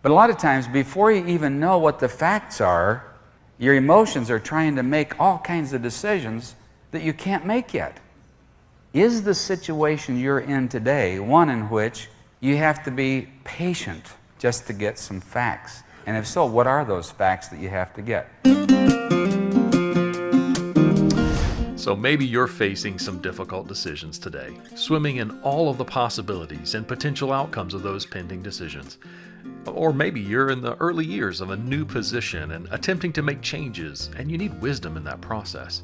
But a lot of times, before you even know what the facts are, your emotions are trying to make all kinds of decisions that you can't make yet. Is the situation you're in today one in which you have to be patient just to get some facts? And if so, what are those facts that you have to get? So maybe you're facing some difficult decisions today, swimming in all of the possibilities and potential outcomes of those pending decisions. Or maybe you're in the early years of a new position and attempting to make changes, and you need wisdom in that process.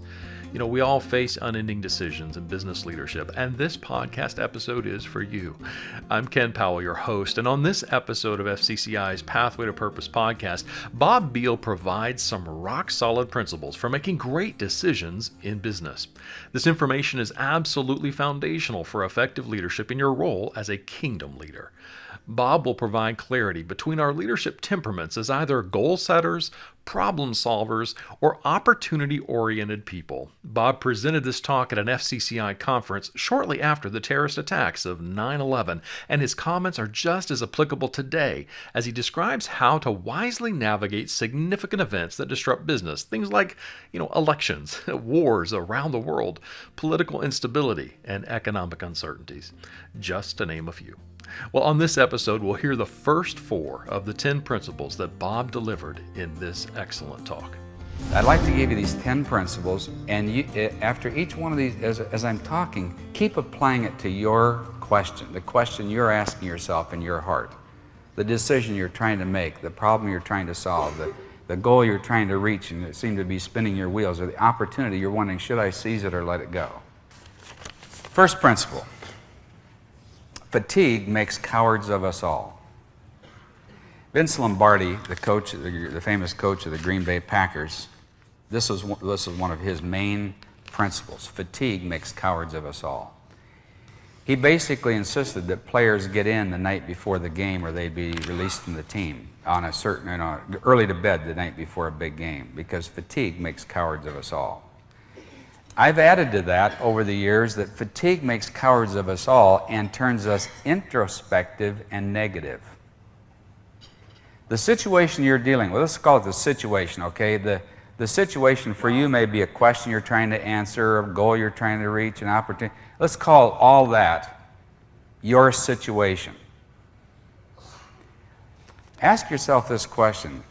You know, we all face unending decisions in business leadership, and this podcast episode is for you. I'm Ken Powell, your host, and on this episode of FCCI's Pathway to Purpose podcast, Bobb Biehl provides some rock-solid principles for making great decisions in business. This information is absolutely foundational for effective leadership in your role as a kingdom leader. Bobb will provide clarity between our leadership temperaments as either goal setters, problem solvers, or opportunity-oriented people. Bobb presented this talk at an FCCI conference shortly after the terrorist attacks of 9/11, and his comments are just as applicable today as he describes how to wisely navigate significant events that disrupt business. Things like, elections, wars around the world, political instability, and economic uncertainties, just to name a few. Well, on this episode, we'll hear the first 4 of the 10 principles that Bobb delivered in this excellent talk. I'd like to give you these 10 principles, and after each one of these, as I'm talking, keep applying it to your question, the question you're asking yourself in your heart, the decision you're trying to make, the problem you're trying to solve, the goal you're trying to reach, and it seems to be spinning your wheels, or the opportunity you're wondering, should I seize it or let it go? First principle. Fatigue makes cowards of us all. Vince Lombardi, the famous coach of the Green Bay Packers, this is one of his main principles. Fatigue makes cowards of us all. He basically insisted that players get in the night before the game or they'd be released from the team on early to bed the night before a big game, because fatigue makes cowards of us all. I've added to that over the years that fatigue makes cowards of us all and turns us introspective and negative. The situation you're dealing with, let's call it the situation, okay? The situation for you may be a question you're trying to answer, a goal you're trying to reach, an opportunity. Let's call all that your situation. Ask yourself this question.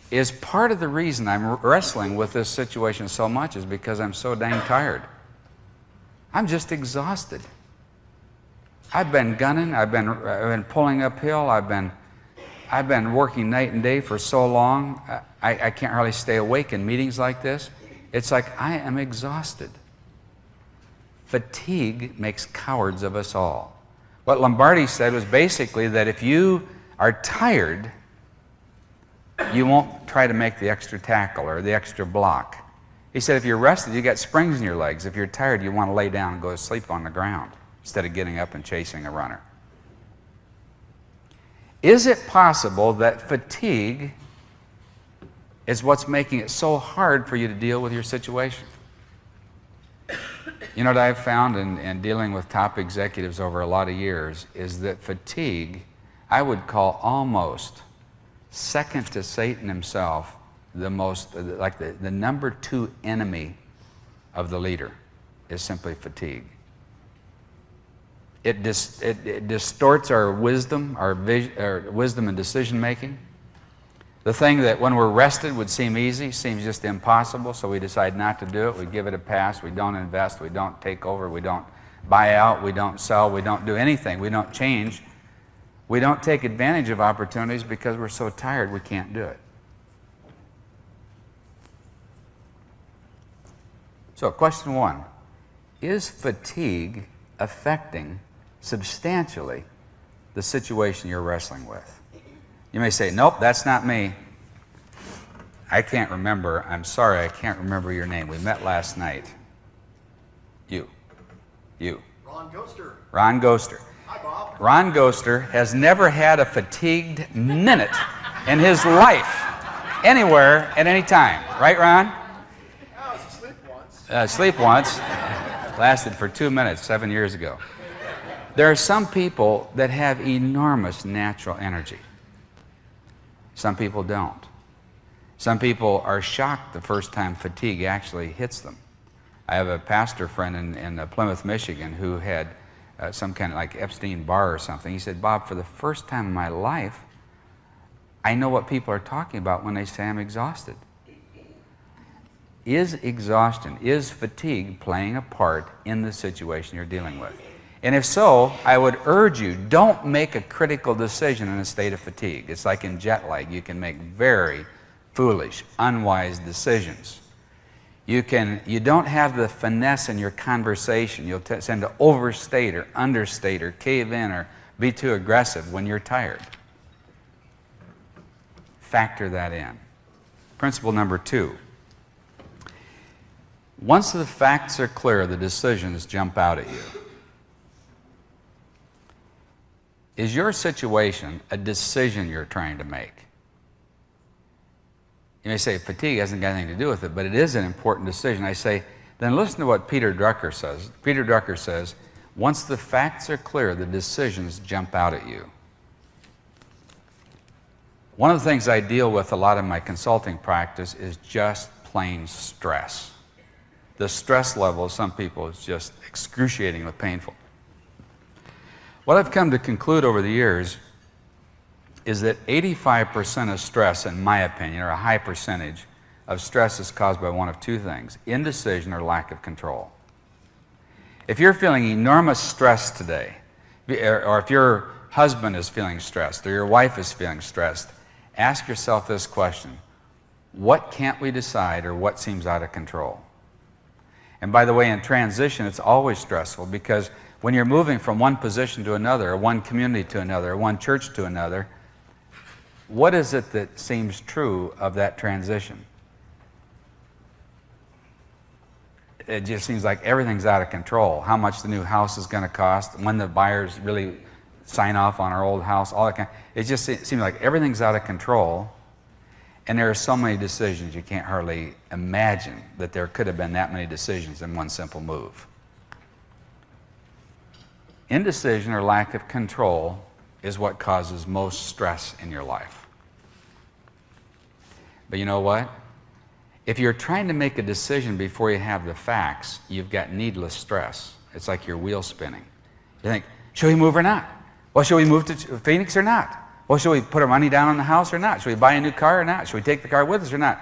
Is part of the reason I'm wrestling with this situation so much is because I'm so dang tired. I'm just exhausted. I've been gunning, I've been pulling uphill, I've been working night and day for so long, I can't hardly stay awake in meetings like this. It's like I am exhausted. Fatigue makes cowards of us all. What Lombardi said was basically that if you are tired, you won't try to make the extra tackle or the extra block. He said if you're rested, you got springs in your legs. If you're tired, you want to lay down and go to sleep on the ground instead of getting up and chasing a runner. Is it possible that fatigue is what's making it so hard for you to deal with your situation? You know what I've found in dealing with top executives over a lot of years is that fatigue, I would call almost second to Satan himself, the number 2 enemy of the leader is simply fatigue. It distorts our wisdom, our wisdom and decision making. The thing that when we're rested would seem easy seems just impossible, so we decide not to do it. We give it a pass. We don't invest. We don't take over. We don't buy out. We don't sell. We don't do anything. We don't change. We don't take advantage of opportunities because we're so tired we can't do it. So question 1, is fatigue affecting substantially the situation you're wrestling with? You may say, nope, that's not me. I can't remember. I'm sorry, I can't remember your name. We met last night. You. Ron Ghoster. Ron Ghoster. Hi, Bob. Ron Ghoster has never had a fatigued minute in his life, anywhere, at any time. Right, Ron? I was asleep once. Sleep once. Lasted for 2 minutes 7 years ago. There are some people that have enormous natural energy. Some people don't. Some people are shocked the first time fatigue actually hits them. I have a pastor friend in Plymouth, Michigan, who had some kind of like Epstein-Barr or something. He said, Bob, for the first time in my life, I know what people are talking about when they say I'm exhausted. Is exhaustion, is fatigue playing a part in the situation you're dealing with? And if so, I would urge you, don't make a critical decision in a state of fatigue. It's like in jet lag. You can make very foolish, unwise decisions. You don't have the finesse in your conversation. You'll tend to overstate or understate or cave in or be too aggressive when you're tired. Factor that in. Principle number 2. Once the facts are clear, the decisions jump out at you. Is your situation a decision you're trying to make? You may say fatigue hasn't got anything to do with it, but it is an important decision. I say, then listen to what Peter Drucker says. Peter Drucker says, once the facts are clear, the decisions jump out at you. One of the things I deal with a lot in my consulting practice is just plain stress. The stress level of some people is just excruciatingly painful. What I've come to conclude over the years is that 85% of stress, in my opinion, or a high percentage of stress, is caused by one of two things: indecision or lack of control. If you're feeling enormous stress today, or if your husband is feeling stressed, or your wife is feeling stressed, ask yourself this question: what can't we decide, or what seems out of control? And by the way, in transition, it's always stressful, because when you're moving from one position to another, or one community to another, or one church to another, what is it that seems true of that transition? It just seems like everything's out of control. How much the new house is going to cost, when the buyers really sign off on our old house, all that kind. It just seems like everything's out of control. And there are so many decisions, you can't hardly imagine that there could have been that many decisions in one simple move. Indecision or lack of control is what causes most stress in your life. But you know what? If you're trying to make a decision before you have the facts, you've got needless stress. It's like your wheel spinning. You think, should we move or not? Well, should we move to Phoenix or not? Well, should we put our money down on the house or not? Should we buy a new car or not? Should we take the car with us or not?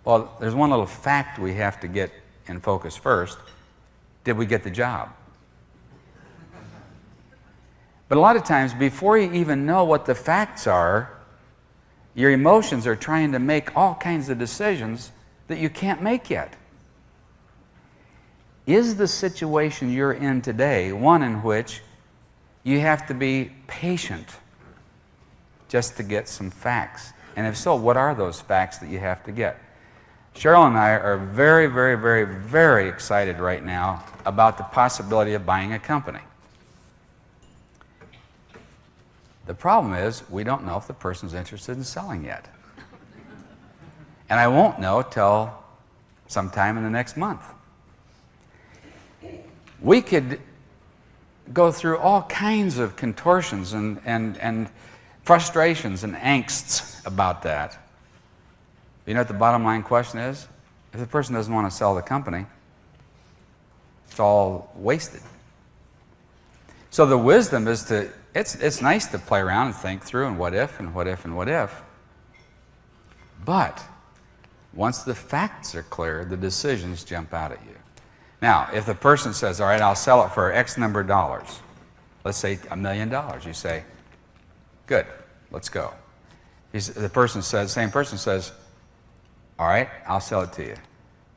Well, there's one little fact we have to get in focus first. Did we get the job? But a lot of times, before you even know what the facts are, your emotions are trying to make all kinds of decisions that you can't make yet. Is the situation you're in today one in which you have to be patient just to get some facts? And if so, what are those facts that you have to get? Cheryl and I are very, very, very, very excited right now about the possibility of buying a company. The problem is, we don't know if the person's interested in selling yet. And I won't know till sometime in the next month. We could go through all kinds of contortions and frustrations and angsts about that. You know what the bottom line question is? If the person doesn't want to sell the company, it's all wasted. So the wisdom is to, it's nice to play around and think through and what if and what if and what if. But once the facts are clear, the decisions jump out at you. Now, if the person says, all right, I'll sell it for X number of dollars, let's say $1 million, you say, good, let's go. The same person says, all right, I'll sell it to you.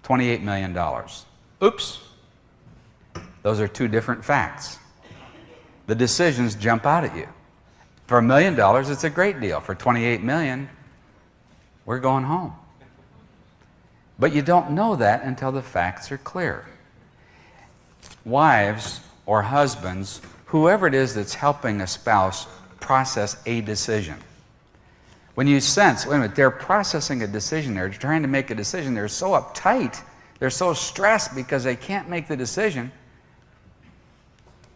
$28 million. Oops. Those are two different facts. The decisions jump out at you. For $1 million, it's a great deal. For $28 million, we're going home. But you don't know that until the facts are clear. Wives or husbands, whoever it is that's helping a spouse process a decision. When you sense, wait a minute, they're processing a decision, they're trying to make a decision, they're so uptight, they're so stressed because they can't make the decision,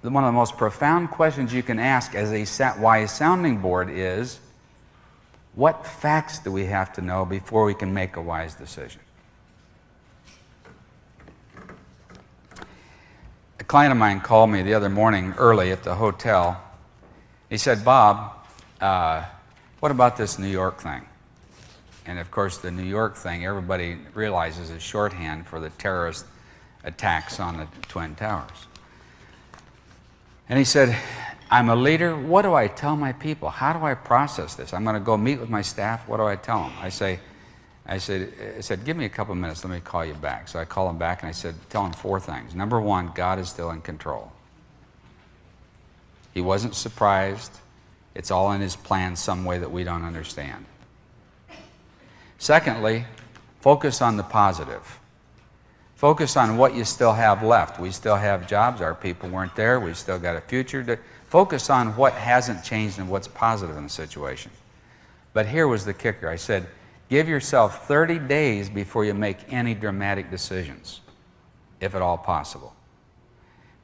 one of the most profound questions you can ask as a wise sounding board is, What facts do we have to know before we can make a wise decision? A client of mine called me the other morning early at the hotel. He said, Bob, what about this New York thing? And of course, the New York thing, everybody realizes is shorthand for the terrorist attacks on the Twin Towers. And he said, I'm a leader. What do I tell my people? How do I process this? I'm going to go meet with my staff. What do I tell them? I said, give me a couple minutes. Let me call you back. So I call him back and I said, tell him 4 things. Number 1, God is still in control. He wasn't surprised. It's all in his plan some way that we don't understand. Secondly, focus on the positive. Focus on what you still have left. We still have jobs. Our people weren't there. We've still got a future. Focus on what hasn't changed and what's positive in the situation. But here was the kicker. I said, give yourself 30 days before you make any dramatic decisions, if at all possible.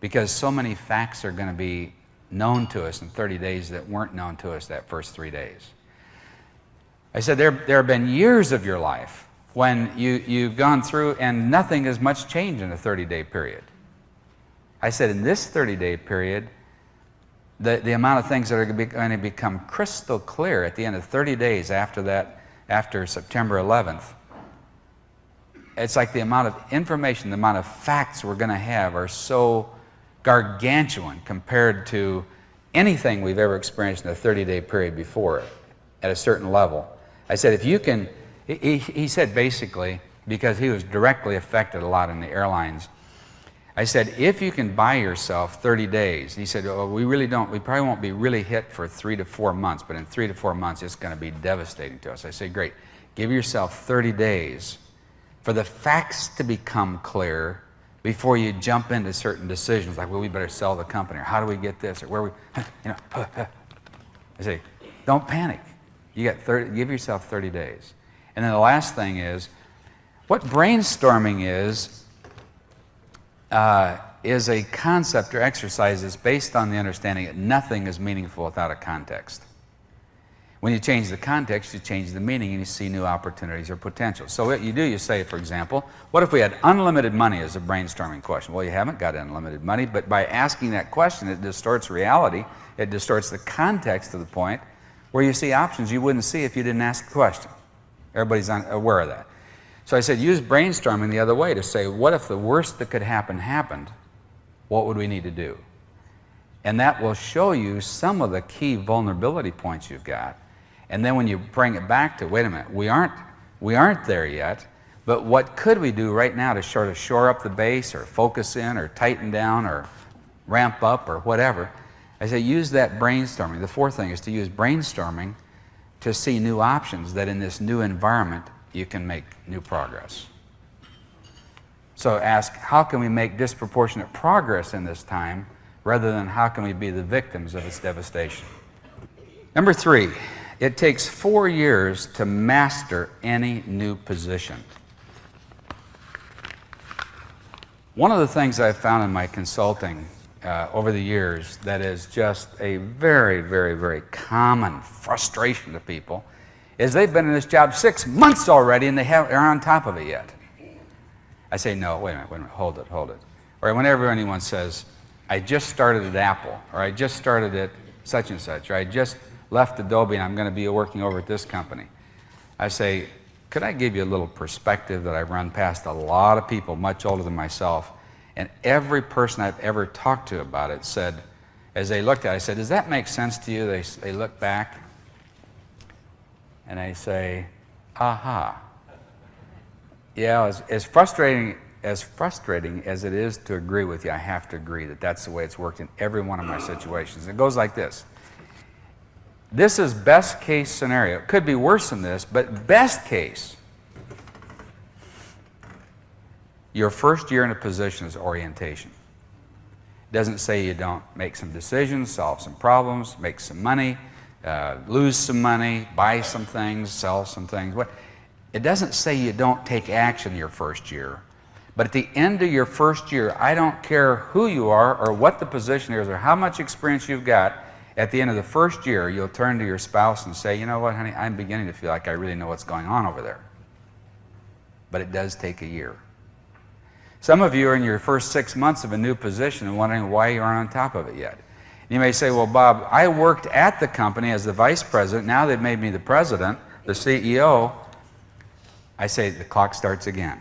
Because so many facts are going to be known to us in 30 days that weren't known to us that first 3 days. I said, there have been years of your life when you've gone through and nothing has much changed in a 30-day period. I said, in this 30-day period, the amount of things that are going to become crystal clear at the end of 30 days after that, after September 11th, it's like the amount of information, the amount of facts we're going to have are so gargantuan compared to anything we've ever experienced in a 30-day period before at a certain level. I said, if you can, he said basically, because he was directly affected a lot in the airlines, I said, if you can buy yourself 30 days, he said, oh, we probably won't be really hit for 3 to 4 months, but in 3 to 4 months, it's going to be devastating to us. I said, great, give yourself 30 days for the facts to become clear before you jump into certain decisions, like, well, we better sell the company, or how do we get this, or where we, I say, don't panic. You got give yourself 30 days. And then the last thing is, what brainstorming is a concept or exercise that's based on the understanding that nothing is meaningful without a context. When you change the context, you change the meaning and you see new opportunities or potential. So what you do, you say, for example, what if we had unlimited money as a brainstorming question? Well, you haven't got unlimited money, but by asking that question, it distorts reality. It distorts the context of the point where you see options you wouldn't see if you didn't ask the question. Everybody's aware of that. So I said, use brainstorming the other way to say, what if the worst that could happen happened? What would we need to do? And that will show you some of the key vulnerability points you've got. And then when you bring it back to, wait a minute, we aren't there yet, but what could we do right now to sort of shore up the base or focus in or tighten down or ramp up or whatever? I say use that brainstorming. The 4th thing is to use brainstorming to see new options that in this new environment you can make new progress. So ask, how can we make disproportionate progress in this time rather than how can we be the victims of its devastation? Number 3, it takes 4 years to master any new position. One of the things I've found in my consulting over the years that is just a very, very, very common frustration to people is they've been in this job 6 months already and they're on top of it yet. I say, no, wait a minute, hold it. Or whenever anyone says, I just started at Apple, or I just started at such and such, or I just left Adobe and I'm going to be working over at this company. I say, could I give you a little perspective that I've run past a lot of people much older than myself, and every person I've ever talked to about it said, as they looked at it, I said, does that make sense to you? They look back and they say, aha. Yeah, as frustrating as it is to agree with you, I have to agree that that's the way it's worked in every one of my situations. It goes like this. This is best case scenario. It could be worse than this, but best case, your first year in a position is orientation. It doesn't say you don't make some decisions, solve some problems, make some money, lose some money, buy some things, sell some things. It doesn't say you don't take action your first year. But at the end of your first year, I don't care who you are or what the position is or how much experience you've got, At the end of the first year, you'll turn to your spouse and say, you know what, honey, I'm beginning to feel like I really know what's going on over there. But it does take a year. Some of you are in your first 6 months of a new position and wondering why you aren't on top of it yet. You may say, well, Bob, I worked at the company as the vice president. Now they've made me the president, the CEO. I say the clock starts again.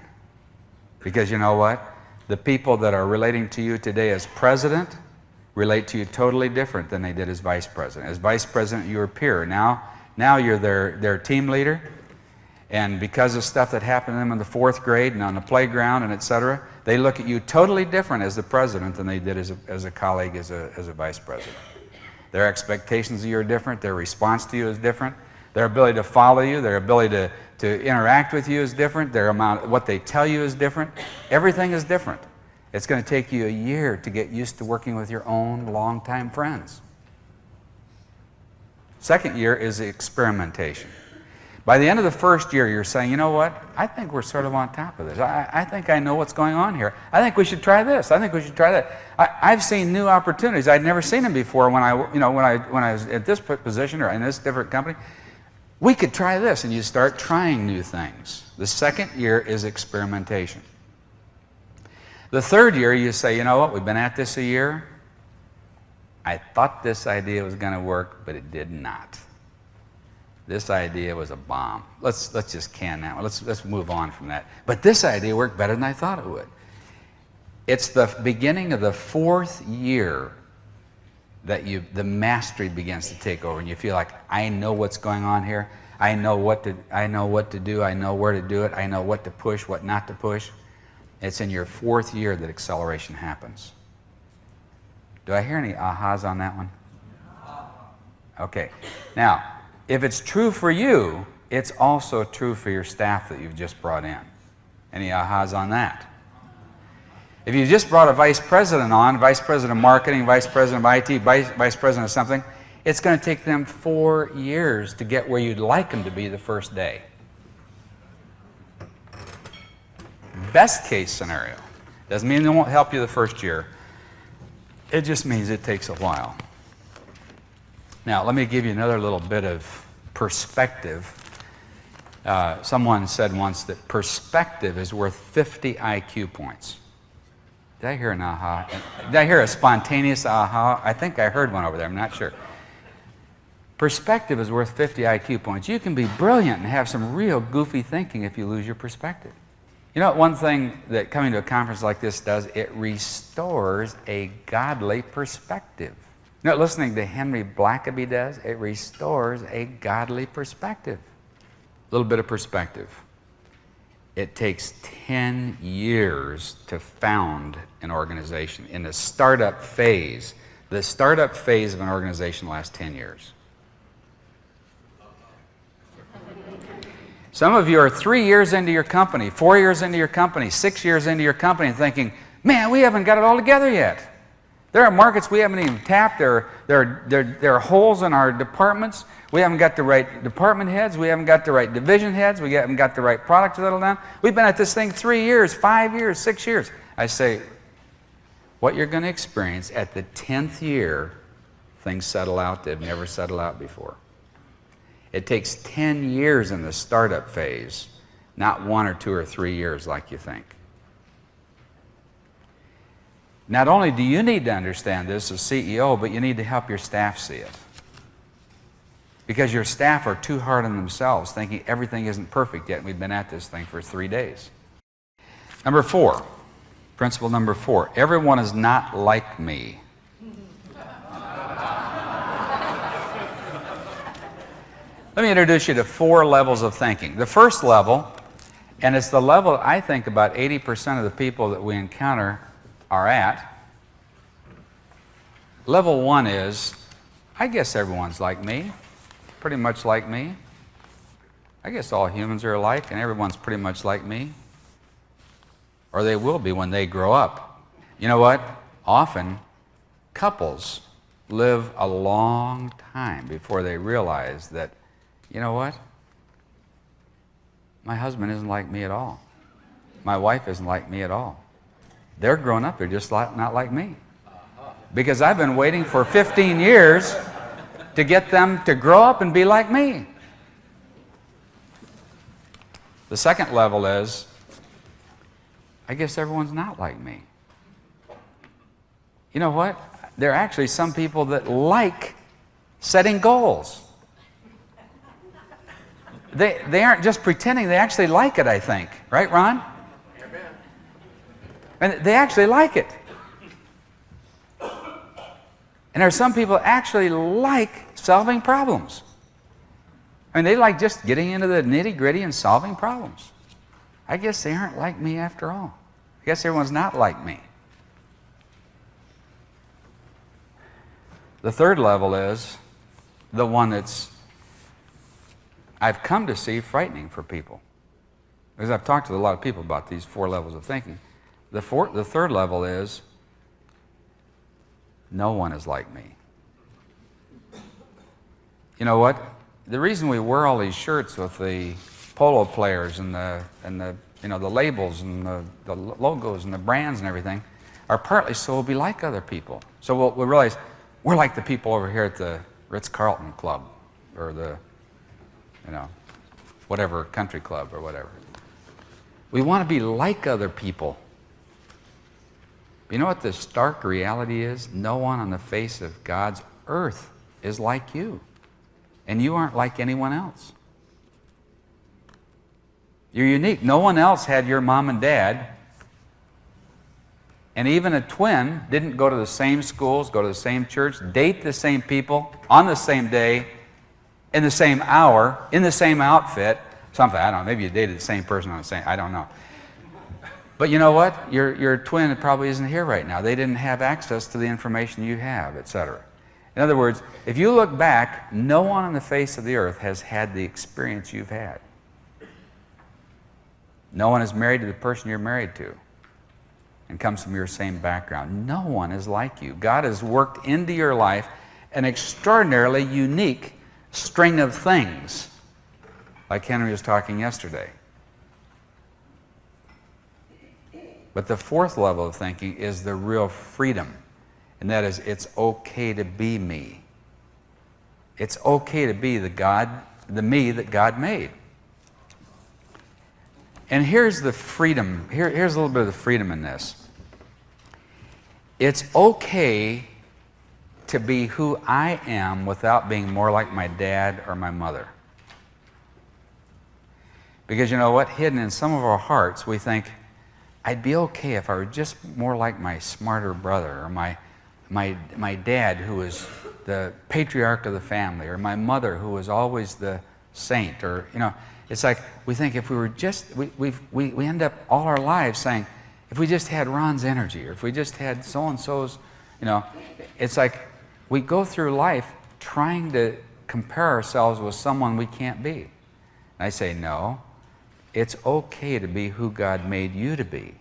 Because you know what? The people that are relating to you today as president relate to you totally different than they did as vice president. As vice president, you're a peer. Now you're their team leader. And because of stuff that happened to them in the 4th grade and on the playground and etc., they look at you totally different as the president than they did as a colleague, as a vice president. Their expectations of you are different. Their response to you is different. Their ability to follow you, their ability to interact with you is different. What they tell you is different. Everything is different. It's going to take you a year to get used to working with your own longtime friends. Second year is experimentation. By the end of the first year, you're saying, you know what? I think we're sort of on top of this. I think I know what's going on here. I think we should try this. I think we should try that. I've seen new opportunities. I'd never seen them before when I was at this position or in this different company. We could try this, and you start trying new things. The second year is experimentation. The third year, you say, you know what? We've been at this a year. I thought this idea was going to work, but it did not. This idea was a bomb. Let's just can that one. Let's move on from that. But this idea worked better than I thought it would. It's the beginning of the 4th year that the mastery begins to take over, and you feel like, I know what's going on here. I know what to do. I know where to do it. I know what to push, what not to push. It's in your 4th year that acceleration happens. Do I hear any ahas on that one? Okay. Now, if it's true for you, it's also true for your staff that you've just brought in. Any ahas on that? If you just brought a vice president on, vice president of marketing, vice president of IT, vice president of something, it's going to take them 4 years to get where you'd like them to be the first day. Best case scenario. Doesn't mean they won't help you the first year. It just means it takes a while. Now, let me give you another little bit of perspective. Someone said once that perspective is worth 50 IQ points. Did I hear an aha? Did I hear a spontaneous aha? I think I heard one over there. I'm not sure. Perspective is worth 50 IQ points. You can be brilliant and have some real goofy thinking if you lose your perspective. You know what one thing that coming to a conference like this does? It restores a godly perspective. You know what listening to Henry Blackaby does? It restores a godly perspective. A little bit of perspective. It takes 10 years to found an organization. In the startup phase of an organization lasts 10 years. Some of you are 3 years into your company, 4 years into your company, 6 years into your company and thinking, man, we haven't got it all together yet. There are markets we haven't even tapped. There are holes in our departments. We haven't got the right department heads. We haven't got the right division heads. We haven't got the right product to settle down. We've been at this thing 3 years, 5 years, 6 years. I say, what you're going to experience at the 10th year, things settle out. They've never settled out before. It takes 10 years in the startup phase, not 1 or 2 or 3 years like you think. Not only do you need to understand this as CEO, but you need to help your staff see it. Because your staff are too hard on themselves, thinking everything isn't perfect yet. We've been at this thing for 3 days. Number 4, principle number 4, everyone is not like me. Let me introduce you to 4 levels of thinking. The first level, and it's the level I think about 80% of the people that we encounter are at. Level 1 is, I guess everyone's like me, pretty much like me. I guess all humans are alike and everyone's pretty much like me. Or they will be when they grow up. You know what? Often couples live a long time before they realize that, you know what? My husband isn't like me at all. My wife isn't like me at all. They're grown up, they're just not like me. Because I've been waiting for 15 years to get them to grow up and be like me. The second level is, I guess everyone's not like me. You know what? There are actually some people that like setting goals. They aren't just pretending, they actually like it, I think. Right, Ron? Amen. And they actually like it. And there are some people that actually like solving problems. I mean, they like just getting into the nitty-gritty and solving problems. I guess they aren't like me after all. I guess everyone's not like me. The third level is the one that's, I've come to see, frightening for people. Because I've talked to a lot of people about these 4 levels of thinking. The third level is, no one is like me. You know what? The reason we wear all these shirts with the polo players and the labels and the logos and the brands and everything are partly so we'll be like other people. So we'll realize we're like the people over here at the Ritz-Carlton Club or the, whatever, country club or whatever. We want to be like other people. You know what the stark reality is? No one on the face of God's earth is like you. And you aren't like anyone else. You're unique. No one else had your mom and dad. And even a twin didn't go to the same schools, go to the same church, date the same people on the same day, in the same hour, in the same outfit. Something, I don't know, maybe you dated the same person on the same, I don't know. But you know what? Your twin probably isn't here right now. They didn't have access to the information you have, etc. In other words, if you look back, no one on the face of the earth has had the experience you've had. No one is married to the person you're married to and comes from your same background. No one is like you. God has worked into your life an extraordinarily unique string of things, like Henry was talking yesterday. But the fourth level of thinking is the real freedom, and that is, it's okay to be me. It's okay to be the me that God made. And here's the freedom. Here's a little bit of the freedom in this. It's okay to be who I am without being more like my dad or my mother. Because you know what? Hidden in some of our hearts, we think, I'd be okay if I were just more like my smarter brother, or my dad, who was the patriarch of the family, or my mother, who was always the saint, or, it's like we think if we were just, we end up all our lives saying, if we just had Ron's energy, or if we just had so-and-so's, it's like we go through life trying to compare ourselves with someone we can't be. And I say, no, it's okay to be who God made you to be.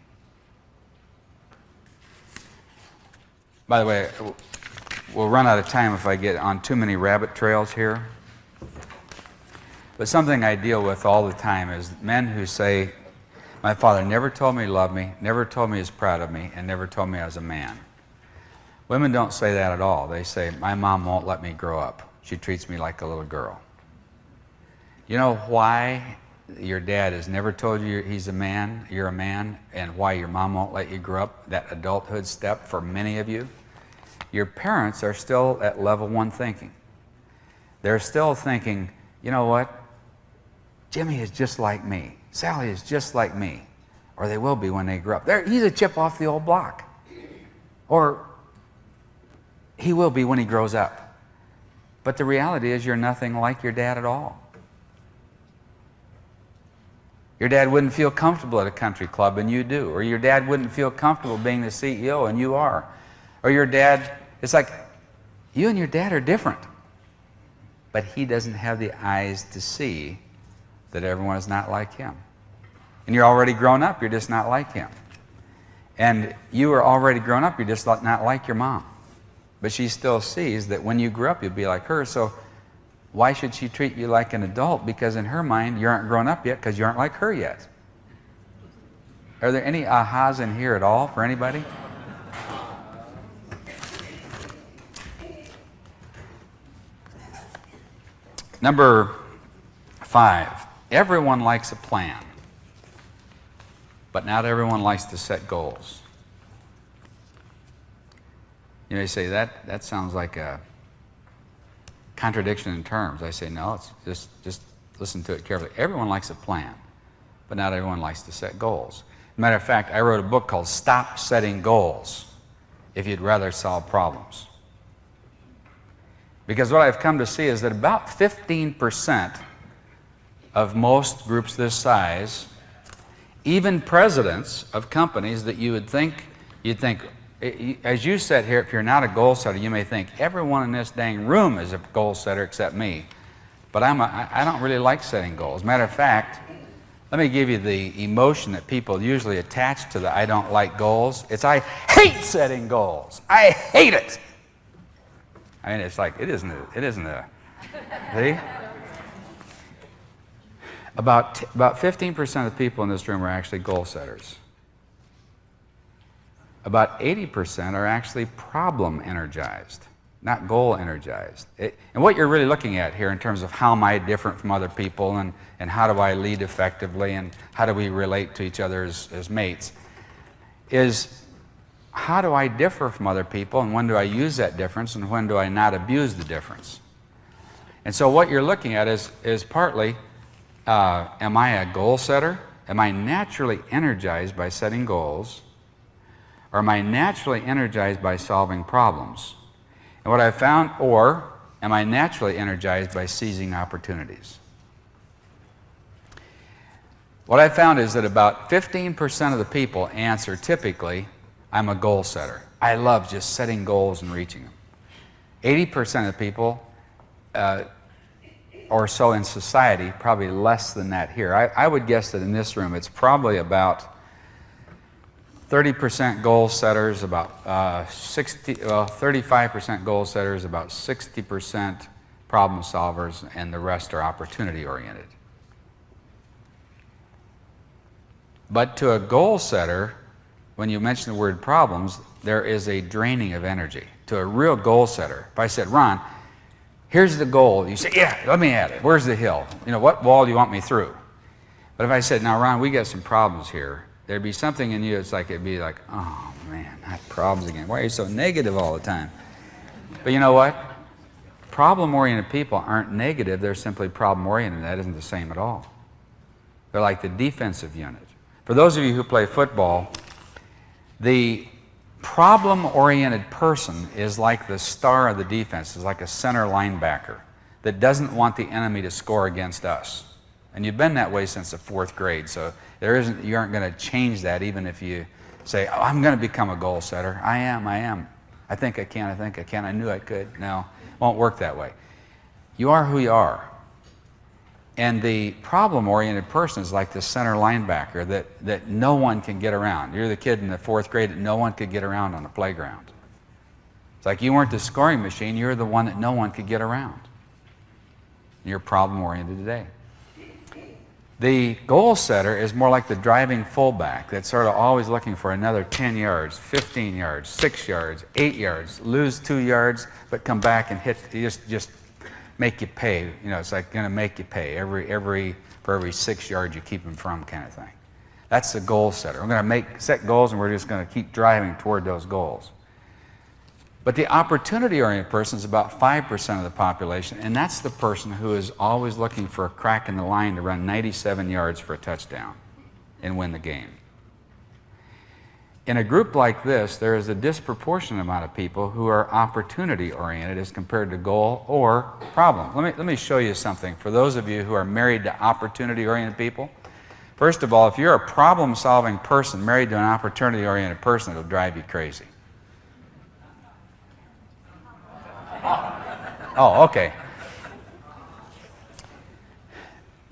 By the way, we'll run out of time if I get on too many rabbit trails here. But something I deal with all the time is men who say, my father never told me he loved me, never told me he was proud of me, and never told me I was a man. Women don't say that at all. They say, my mom won't let me grow up. She treats me like a little girl. You know why your dad has never told you he's a man, you're a man, and why your mom won't let you grow up, that adulthood step for many of you? Your parents are still at level 1 thinking. They're still thinking, you know what? Jimmy is just like me. Sally is just like me. Or they will be when they grow up. He's a chip off the old block. Or he will be when he grows up. But the reality is you're nothing like your dad at all. Your dad wouldn't feel comfortable at a country club and you do. Or your dad wouldn't feel comfortable being the CEO and you are. Or your dad, it's like you and your dad are different. But he doesn't have the eyes to see that everyone is not like him. And you're already grown up, you're just not like him. And you are already grown up, you're just not like your mom. But she still sees that when you grow up, you'll be like her. So why should she treat you like an adult? Because in her mind, you aren't grown up yet because you aren't like her yet. Are there any ahas in here at all for anybody? Number 5, everyone likes a plan, but not everyone likes to set goals. You may say, that sounds like a contradiction in terms. I say, no, it's just listen to it carefully. Everyone likes a plan, but not everyone likes to set goals. Matter of fact, I wrote a book called Stop Setting Goals If You'd Rather Solve Problems. Because what I've come to see is that about 15% of most groups this size, even presidents of companies that you'd think, as you sit here, if you're not a goal setter, you may think, everyone in this dang room is a goal setter except me. But I don't really like setting goals. Matter of fact, let me give you the emotion that people usually attach to the I don't like goals. It's I hate setting goals. I hate it. I mean, it's like, it isn't a, see? About 15% of the people in this room are actually goal setters. About 80% are actually problem energized, not goal energized. And what you're really looking at here in terms of how am I different from other people and how do I lead effectively and how do we relate to each other as mates is how do I differ from other people and when do I use that difference and when do I not abuse the difference. And so what you're looking at is partly, am I a goal setter? Am I naturally energized by setting goals? Or am I naturally energized by solving problems? And what I've found, or am I naturally energized by seizing opportunities? What I've found is that about 15% of the people answer typically, I'm a goal setter. I love just setting goals and reaching them. 80% of the people, or so in society, probably less than that here. I would guess that in this room it's probably about 30% goal setters, about 35% goal setters, about 60% problem solvers, and the rest are opportunity oriented. But to a goal setter, when you mention the word problems, there is a draining of energy. To a real goal setter, if I said, Ron, here's the goal, you say, yeah, let me at it. Where's the hill? You know, what wall do you want me through? But if I said, now Ron, we got some problems here, there'd be something in you, it'd be like, oh man, not problems again. Why are you so negative all the time? But you know what? Problem-oriented people aren't negative, they're simply problem-oriented. That isn't the same at all. They're like the defensive unit. For those of you who play football, the problem-oriented person is like the star of the defense, is like a center linebacker that doesn't want the enemy to score against us. And you've been that way since the 4th grade, so you aren't going to change that even if you say, oh, I'm going to become a goal setter. I am. I think I can, I knew I could. No, it won't work that way. You are who you are. And the problem-oriented person is like the center linebacker that no one can get around. You're the kid in the 4th grade that no one could get around on the playground. It's like you weren't the scoring machine, you're the one that no one could get around. You're problem-oriented today. The goal setter is more like the driving fullback that's sort of always looking for another 10 yards, 15 yards, 6 yards, 8 yards, lose 2 yards, but come back and hit, just make you pay. You know, it's like going to make you pay for every 6 yards you keep them from kind of thing. That's the goal setter. We're going to set goals and we're just going to keep driving toward those goals. But the opportunity-oriented person is about 5% of the population, and that's the person who is always looking for a crack in the line to run 97 yards for a touchdown and win the game. In a group like this, there is a disproportionate amount of people who are opportunity-oriented as compared to goal or problem. Let me show you something. For those of you who are married to opportunity-oriented people, first of all, if you're a problem-solving person married to an opportunity-oriented person, it'll drive you crazy. Oh, okay.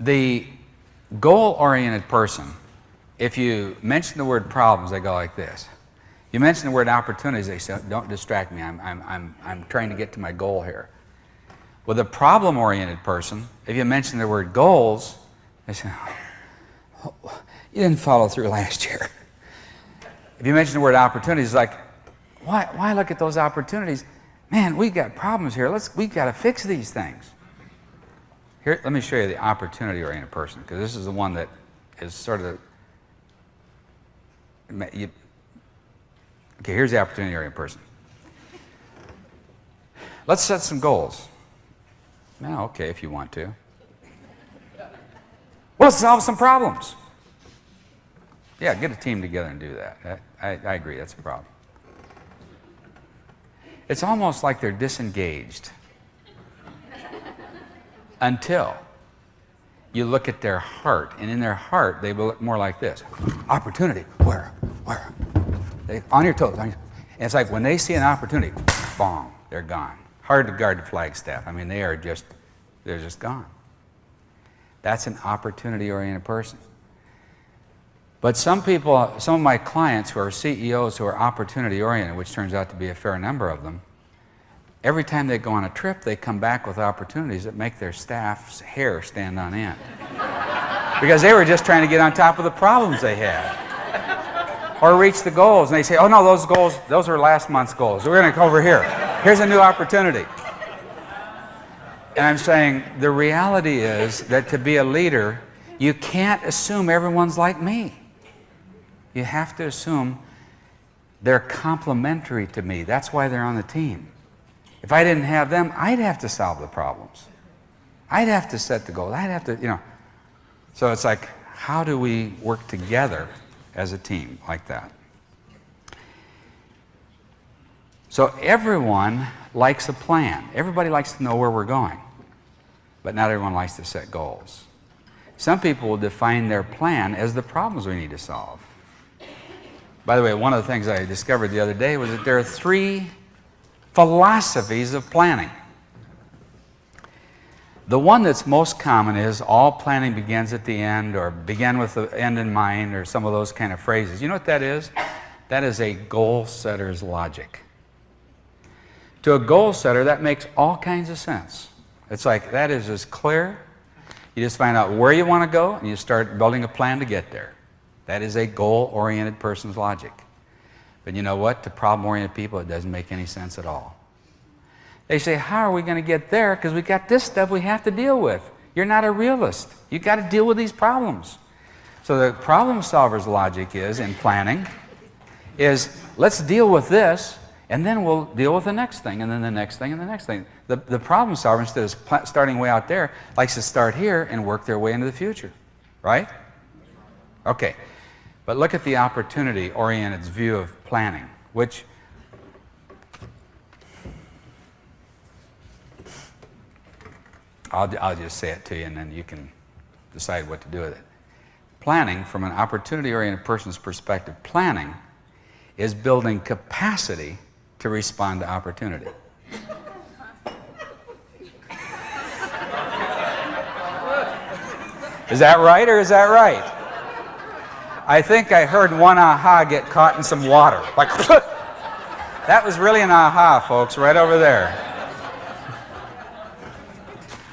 The goal-oriented person, if you mention the word problems, they go like this. You mention the word opportunities, they say, don't distract me, I'm trying to get to my goal here. With a problem-oriented person, if you mention the word goals, they say, oh, you didn't follow through last year. If you mention the word opportunities, it's like, why look at those opportunities? Man, we got problems here. We got to fix these things. Here, let me show you the opportunity-oriented person, because this is the one that is sort of okay, here's the opportunity-oriented person. Let's set some goals. Now, okay, if you want to. Well, let's solve some problems. Yeah, get a team together and do that. I agree, that's a problem. It's almost like they're disengaged until you look at their heart, and in their heart, they will look more like this. Opportunity, where? They, on your toes. And it's like when they see an opportunity, bong, they're gone. Hard to guard the Flagstaff. I mean, they're just gone. That's an opportunity-oriented person. But some people, some of my clients who are CEOs who are opportunity-oriented, which turns out to be a fair number of them, every time they go on a trip, they come back with opportunities that make their staff's hair stand on end. Because they were just trying to get on top of the problems they had. Or reach the goals, and they say, oh no, those goals, those were last month's goals. We're going to go over here. Here's a new opportunity. And I'm saying the reality is that to be a leader, you can't assume everyone's like me. You have to assume they're complementary to me. That's why they're on the team. If I didn't have them, I'd have to solve the problems. I'd have to set the goals. I'd have to, you know. So it's like, how do we work together as a team like that? So everyone likes a plan. Everybody likes to know where we're going. But not everyone likes to set goals. Some people will define their plan as the problems we need to solve. By the way, one of the things I discovered the other day was that there are 3 philosophies of planning. The one that's most common is all planning begins at the end, or begin with the end in mind, or some of those kind of phrases. You know what that is? That is a goal setter's logic. To a goal setter, that makes all kinds of sense. It's like that is as clear. You just find out where you want to go, and you start building a plan to get there. That is a goal-oriented person's logic. But you know what? To problem-oriented people, it doesn't make any sense at all. They say, how are we going to get there? Because we got this stuff we have to deal with. You're not a realist. You've got to deal with these problems. So the problem solver's logic is, in planning, is let's deal with this, and then we'll deal with the next thing, and then the next thing, and the next thing. The problem solver, instead of starting way out there, likes to start here and work their way into the future. Right? Okay. But look at the opportunity-oriented view of planning, which I'll just say it to you, and then you can decide what to do with it. Planning, from an opportunity-oriented person's perspective, planning is building capacity to respond to opportunity. Is that right, or is that right? I think I heard one aha get caught in some water. Like, that was really an aha, folks, right over there.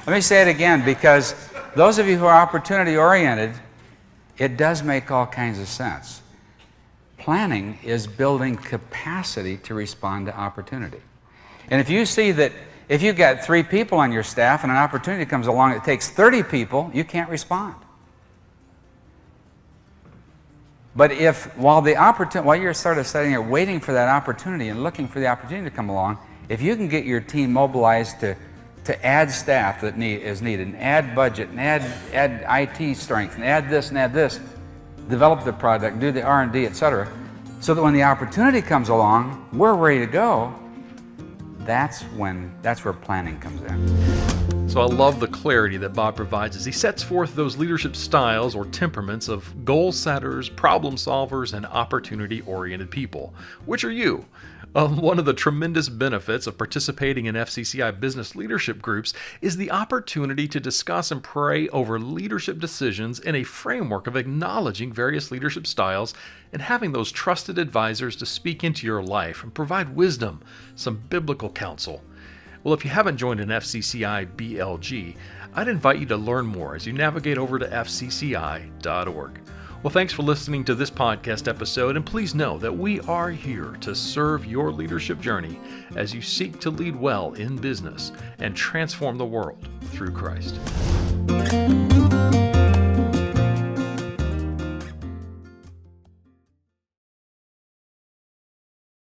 Let me say it again, because those of you who are opportunity-oriented, it does make all kinds of sense. Planning is building capacity to respond to opportunity. And if you see that if you've got 3 people on your staff and an opportunity comes along that takes 30 people, you can't respond. But if, while you're sort of sitting there waiting for that opportunity and looking for the opportunity to come along, if you can get your team mobilized to add staff that is needed, and add budget, and add IT strength, and add this, develop the product, do the R&D, etc., so that when the opportunity comes along, we're ready to go, that's where planning comes in. So I love the clarity that Bob provides as he sets forth those leadership styles or temperaments of goal setters, problem solvers, and opportunity-oriented people. Which are you? One of the tremendous benefits of participating in FCCI business leadership groups is the opportunity to discuss and pray over leadership decisions in a framework of acknowledging various leadership styles and having those trusted advisors to speak into your life and provide wisdom, some biblical counsel. Well, if you haven't joined an FCCI BLG, I'd invite you to learn more as you navigate over to fcci.org. Well, thanks for listening to this podcast episode, and please know that we are here to serve your leadership journey as you seek to lead well in business and transform the world through Christ.